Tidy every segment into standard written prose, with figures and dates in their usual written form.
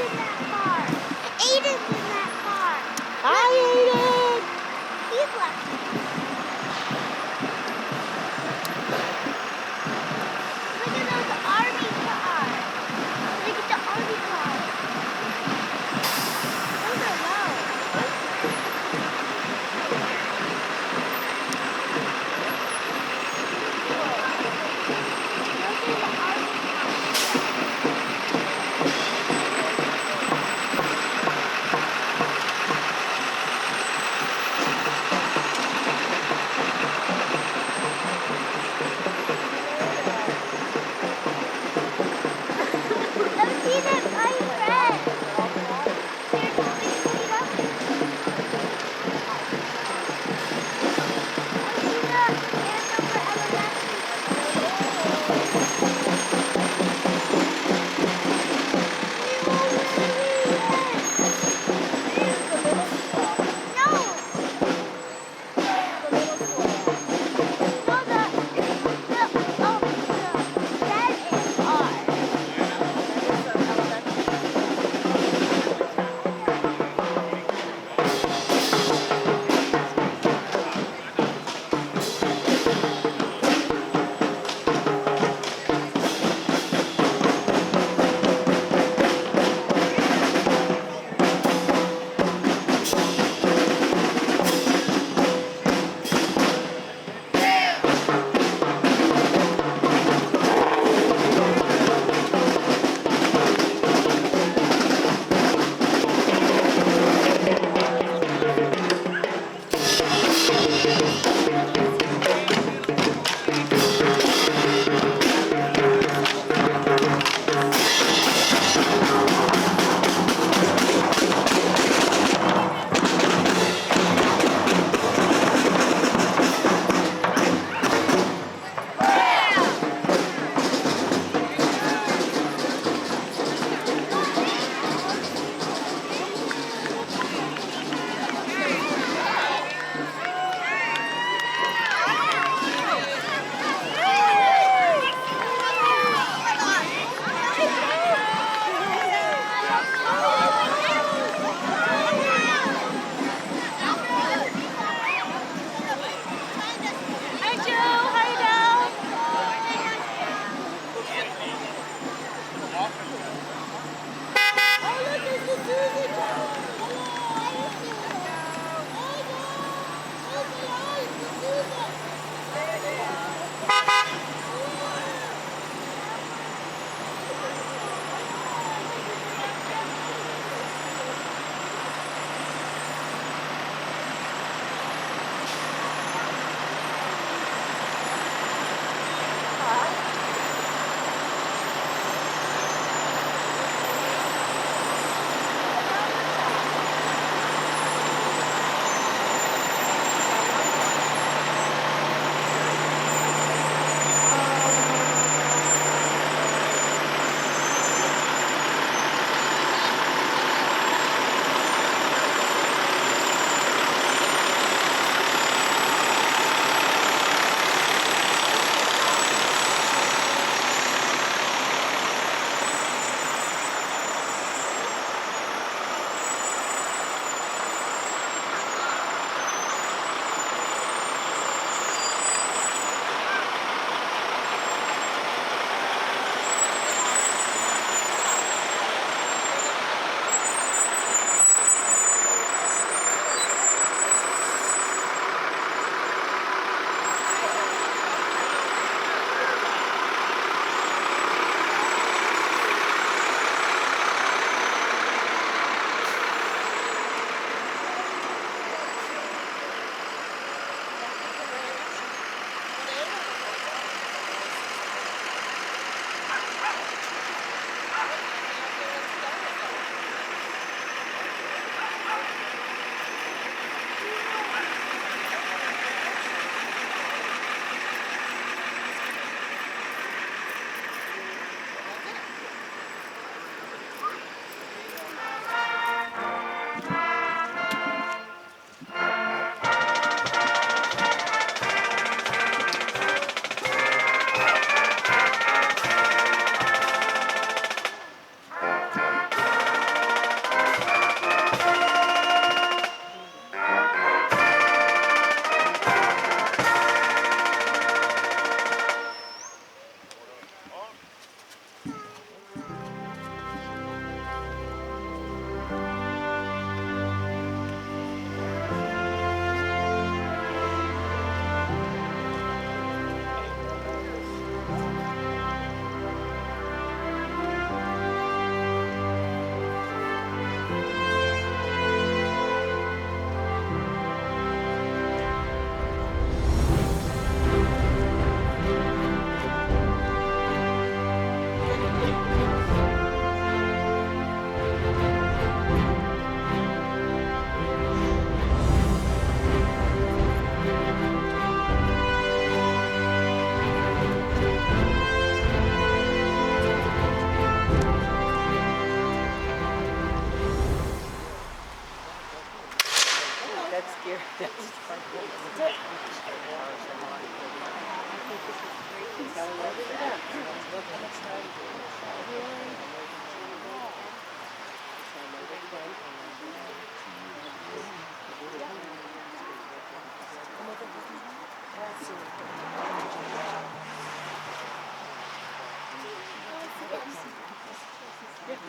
in that car. Aiden's in that car. Hi, Aiden. He's left. Look at those army cars. Look at the army cars. Those are low.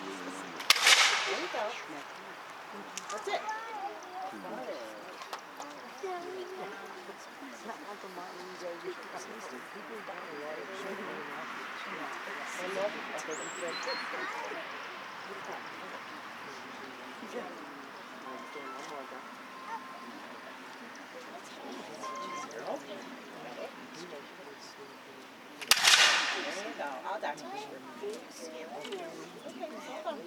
There you go. That's it. There you go. I'll document it. Okay, hold on.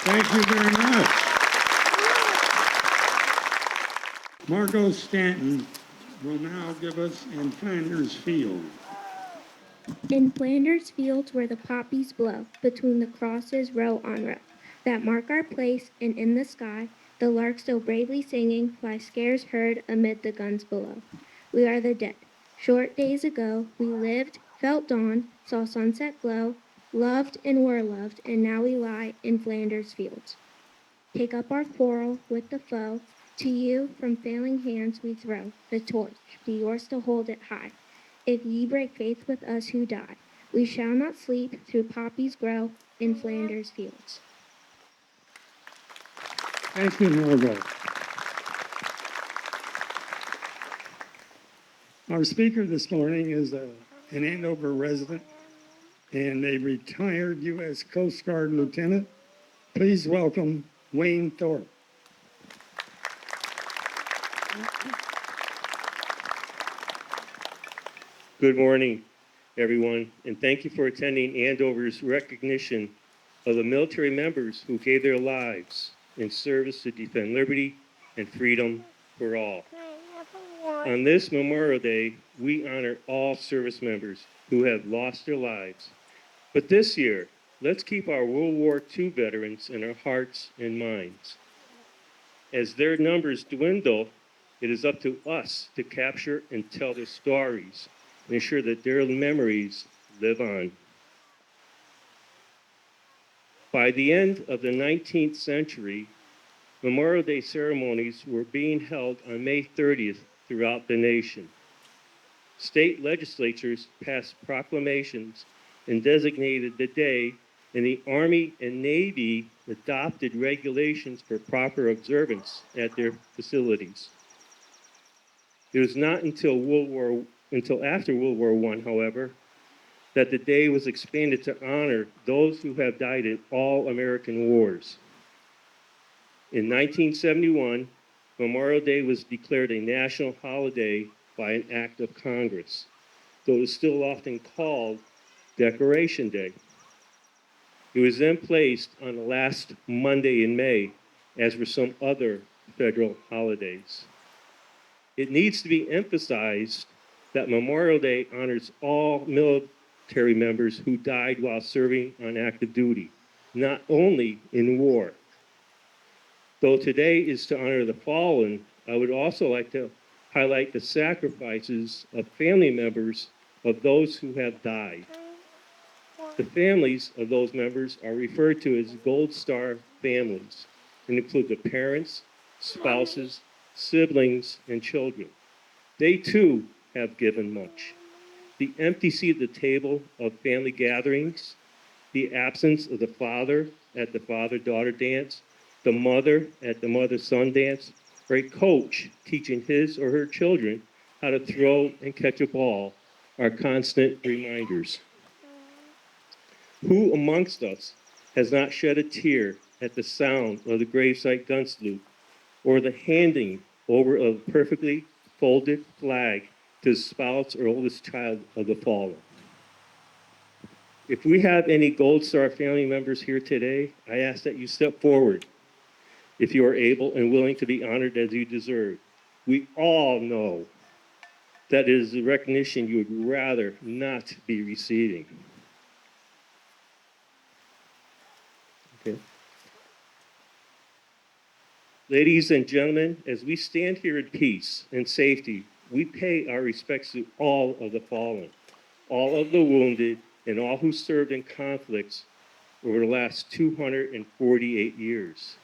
Thank you very much. Margot Stanton will now give us In Flanders Field. In Flanders fields where the poppies blow, between the crosses row on row, that mark our place, and in the sky, the lark still bravely singing, fly scarce heard amid the guns below. We are the dead. Short days ago, we lived, felt dawn, saw sunset glow, loved and were loved, and now we lie in Flanders fields. Take up our quarrel with the foe, to you from failing hands we throw the torch, be yours to hold it high. If ye break faith with us who die, we shall not sleep through poppies grow in Flanders fields. Thank you, Margot. Our speaker this morning is an Andover resident and a retired U.S. Coast Guard lieutenant. Please welcome Wayne Thorpe. Good morning, everyone, and thank you for attending Andover's recognition of the military members who gave their lives in service to defend liberty and freedom for all. On this Memorial Day, we honor all service members who have lost their lives. But this year, let's keep our World War II veterans in our hearts and minds. As their numbers dwindle, it is up to us to capture and tell their stories and ensure that their memories live on. By the end of the 19th century, Memorial Day ceremonies were being held on May 30th throughout the nation. State legislatures passed proclamations and designated the day, and the Army and Navy adopted regulations for proper observance at their facilities. It was not until after World War I, however, that the day was expanded to honor those who have died in all American wars. In 1971, Memorial Day was declared a national holiday by an act of Congress, though it is still often called Decoration Day. It was then placed on the last Monday in May, as were some other federal holidays. It needs to be emphasized that Memorial Day honors all military members who died while serving on active duty, not only in war. Though today is to honor the fallen, I would also like to highlight the sacrifices of family members of those who have died. The families of those members are referred to as Gold Star families and include the parents, spouses, siblings, and children. They too have given much. The empty seat at the table of family gatherings, the absence of the father at the father-daughter dance, the mother at the mother-son dance, or a coach teaching his or her children how to throw and catch a ball are constant reminders. Who amongst us has not shed a tear at the sound of the gravesite gun salute or the handing over of a perfectly folded flag to the spouse or oldest child of the fallen? If we have any Gold Star family members here today, I ask that you step forward if you are able and willing to be honored as you deserve. We all know that it is a recognition you would rather not be receiving. Okay. Ladies and gentlemen, as we stand here in peace and safety, we pay our respects to all of the fallen, all of the wounded, and all who served in conflicts over the last 248 years.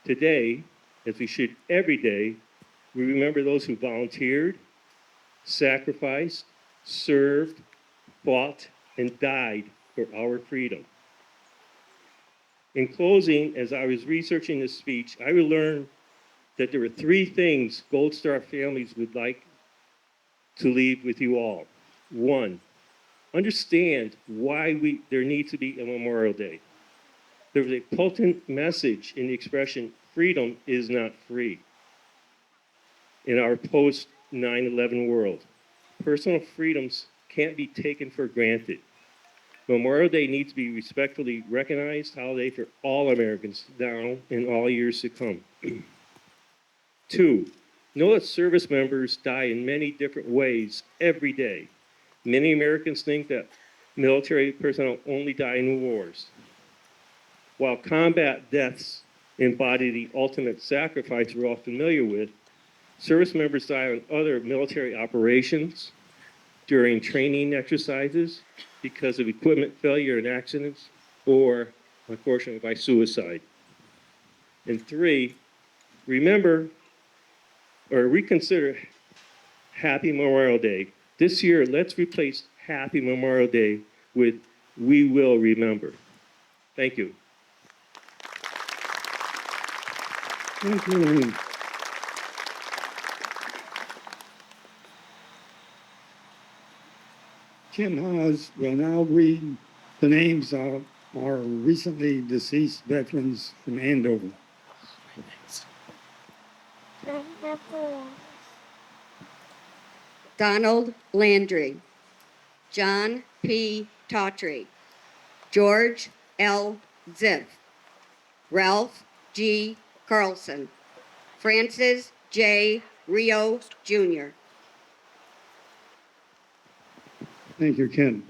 Today, as we should every day, we remember those who volunteered, sacrificed, served, fought, and died for our freedom. In closing, as I was researching this speech, I learned that there were three things Gold Star families would like to leave with you all. One, understand why there needs to be a Memorial Day. There was a potent message in the expression, freedom is not free. In our post 9/11 world, personal freedoms can't be taken for granted. Memorial Day needs to be respectfully recognized holiday for all Americans now and all years to come. Two, know that service members die in many different ways every day. Many Americans think that military personnel only die in wars. While combat deaths embody the ultimate sacrifice we're all familiar with, service members die on other military operations, during training exercises, because of equipment failure and accidents, or unfortunately by suicide. And three, remember or reconsider Happy Memorial Day. This year, let's replace Happy Memorial Day with We Will Remember. Thank you. Thank you, Wayne. Kim Haas will now read the names of our recently deceased veterans from Andover. Donald Landry, John P. Tautry, George L. Ziff, Ralph G. Carlson, Francis J. Rio, Jr. Thank you, Ken.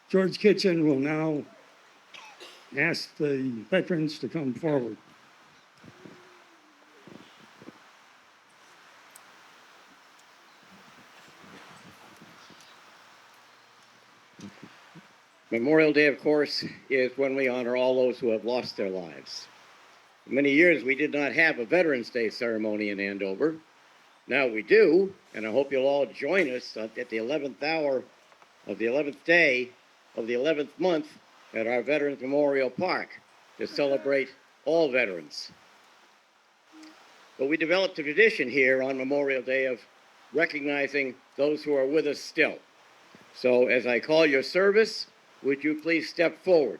George Kitchen will now ask the veterans to come forward. Memorial Day, of course, is when we honor all those who have lost their lives. For many years, we did not have a Veterans Day ceremony in Andover. Now we do, and I hope you'll all join us at the 11th hour of the 11th day of the 11th month at our Veterans Memorial Park to celebrate all veterans. But we developed a tradition here on Memorial Day of recognizing those who are with us still. So as I call your service, would you please step forward?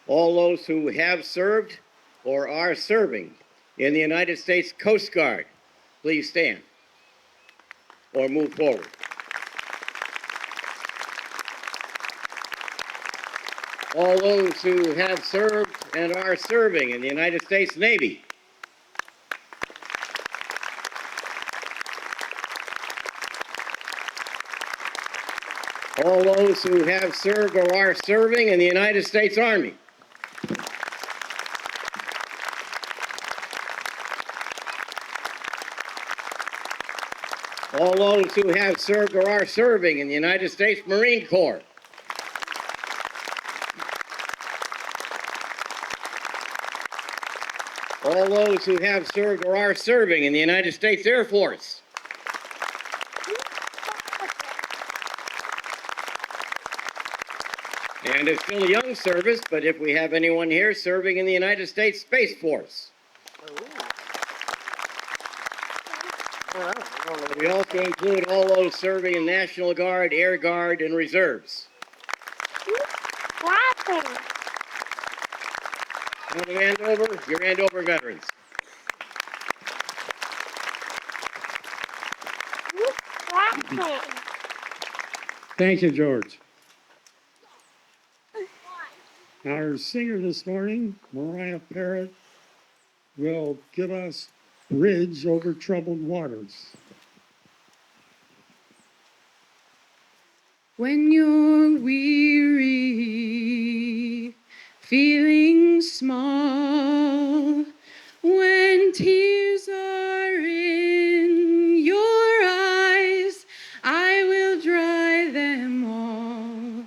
All those who have served or are serving in the United States Coast Guard, please stand or move forward. All those who have served and are serving in the United States Navy. All those who have served or are serving in the United States Army. All those who have served or are serving in the United States Marine Corps. All those who have served or are serving in the United States Air Force. And it's still a young service, but if we have anyone here serving in the United States Space Force. We also include all those serving in National Guard, Air Guard, and Reserves. Town of Andover, you're Andover veterans. Thank you, George. Our singer this morning, Mariah Parrott, will give us Bridge Over Troubled Waters. When you're weary, feeling small, when tears are in your eyes, I will dry them all.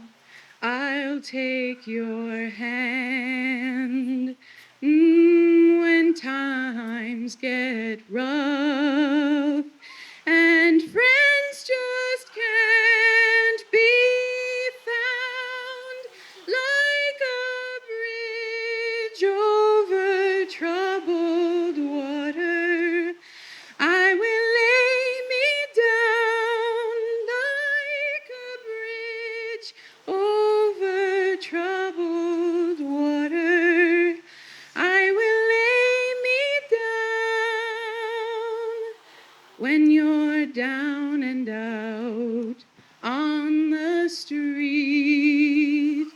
I'll take your hand when times get rough and friends just can't be found, like a bridge over troubled water. I will lay me down like a bridge over troubled water. I will lay me down when you're down and out on the street,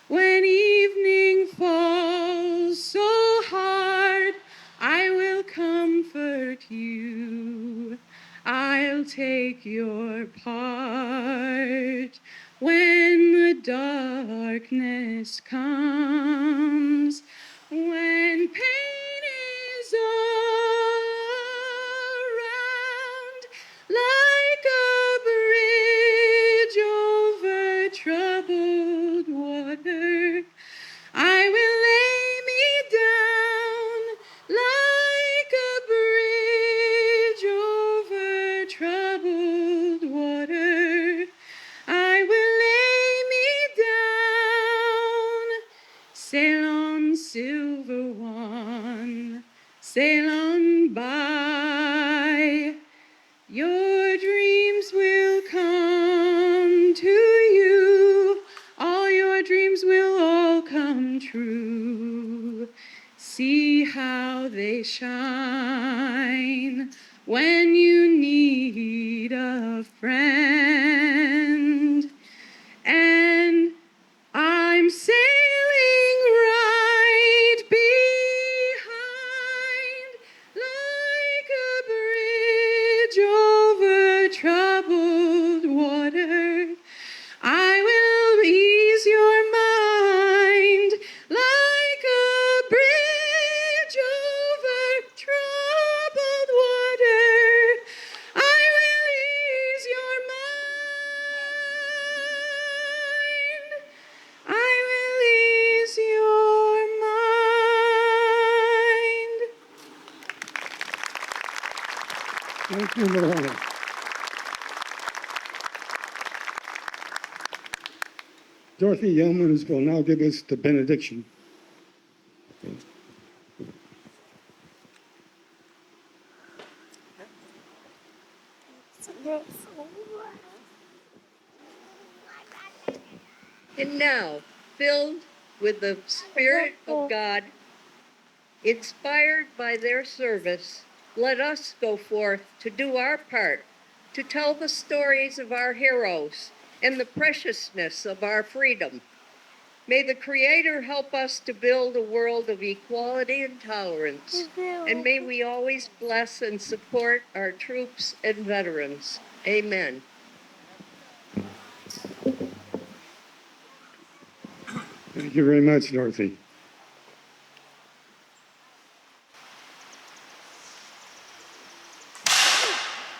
when evening falls so hard, I will comfort you. I'll take your part when the darkness comes, when pain is all around, like a bridge over troubled water. I will lay me down like a bridge over troubled water. I will lay me down. Sail on, silver one, sail on by. Your dreams will come to you. All your dreams will all come true. See how they shine when you need a friend. And I'm sailing right behind, like a bridge over troubled water. I will ease your mind, like a bridge over troubled water. I will ease your mind. I will ease your mind. Thank you, Mariah. Dorothy Yeomans will now give us the benediction. And now, filled with the Spirit of God, inspired by their service, let us go forth to do our part, to tell the stories of our heroes and the preciousness of our freedom. May the Creator help us to build a world of equality and tolerance, and may we always bless and support our troops and veterans. Amen. Thank you very much, Dorothy.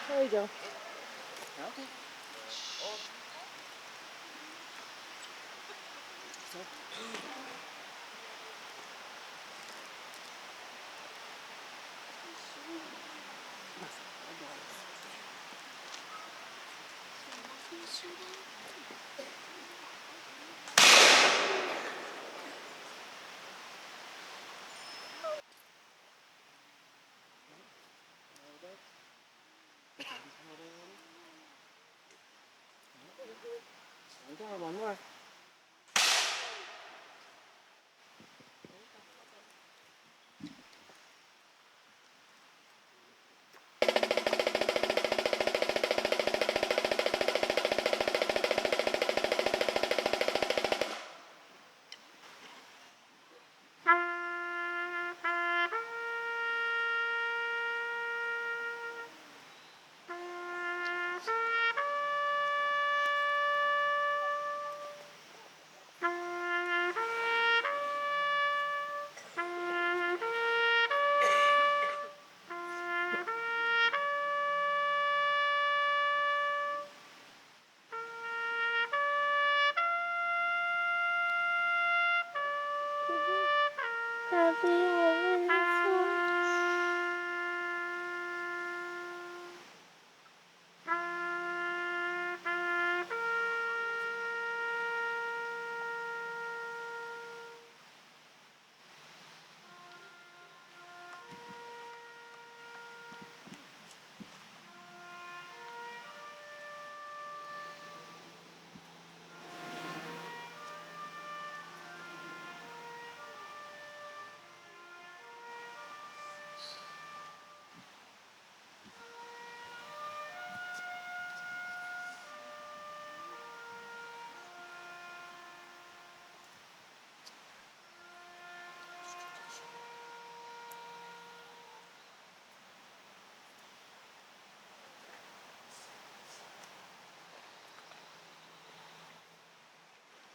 There you go. Okay. One more.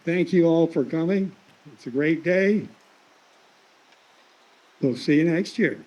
Thank you all for coming. It's a great day. We'll see you next year.